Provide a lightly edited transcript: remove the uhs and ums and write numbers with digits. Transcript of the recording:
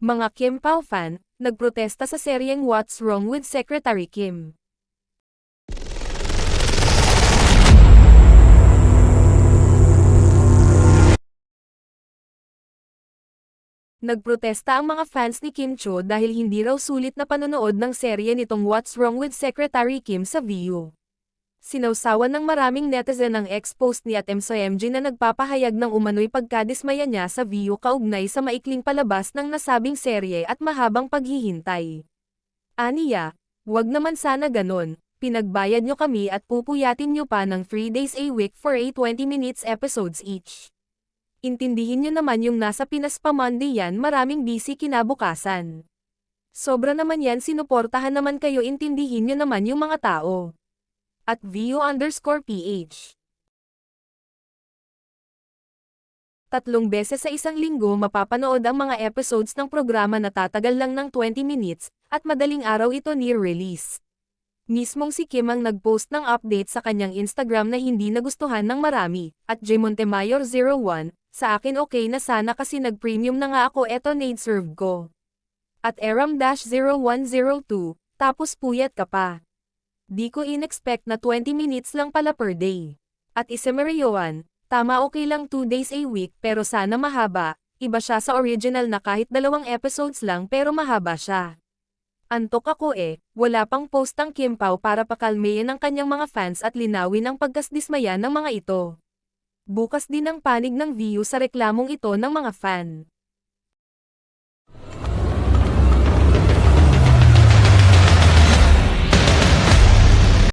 Mga Kim Pao fan, nagprotesta sa seryeng What's Wrong with Secretary Kim. Nagprotesta ang mga fans ni Kim Cho dahil hindi raw sulit na panonood ng serye nitong What's Wrong with Secretary Kim sa Viu. Sinawsawan ng maraming netizen ang ex-post ni @MSOMG na nagpapahayag ng umano'y pagkadismaya niya sa Viu kaugnay sa maikling palabas ng nasabing serye at mahabang paghihintay. Aniya, wag naman sana ganon, pinagbayad nyo kami at pupuyatin nyo pa ng 3 days a week for a 20 minutes episodes each. Intindihin nyo naman yung nasa Pinas pa Monday yan, maraming busy kinabukasan. Sobra naman yan, sinuportahan naman kayo, intindihin nyo naman yung mga tao. At @Viu_PH. 3 beses sa isang linggo mapapanood ang mga episodes ng programa na tatagal lang ng 20 minutes, at madaling araw ito near-release. Mismong si Kim ang nag-post ng update sa kanyang Instagram na hindi nagustuhan ng marami, at jmontemayor01, sa akin okay na sana kasi nag-premium na nga ako, eto nade-serve ko. At Eram-0102, tapos puyat ka pa. Di ko in-expect na 20 minutes lang pala per day. At Isemarioan, tama okay lang 2 days a week pero sana mahaba, iba siya sa original na kahit 2 episodes lang pero mahaba siya. Antok ako wala pang post ang Kim Pao para pakalmayin ang kanyang mga fans at linawin ang pagkasdismaya ng mga ito. Bukas din ang panig ng Viu sa reklamong ito ng mga fan.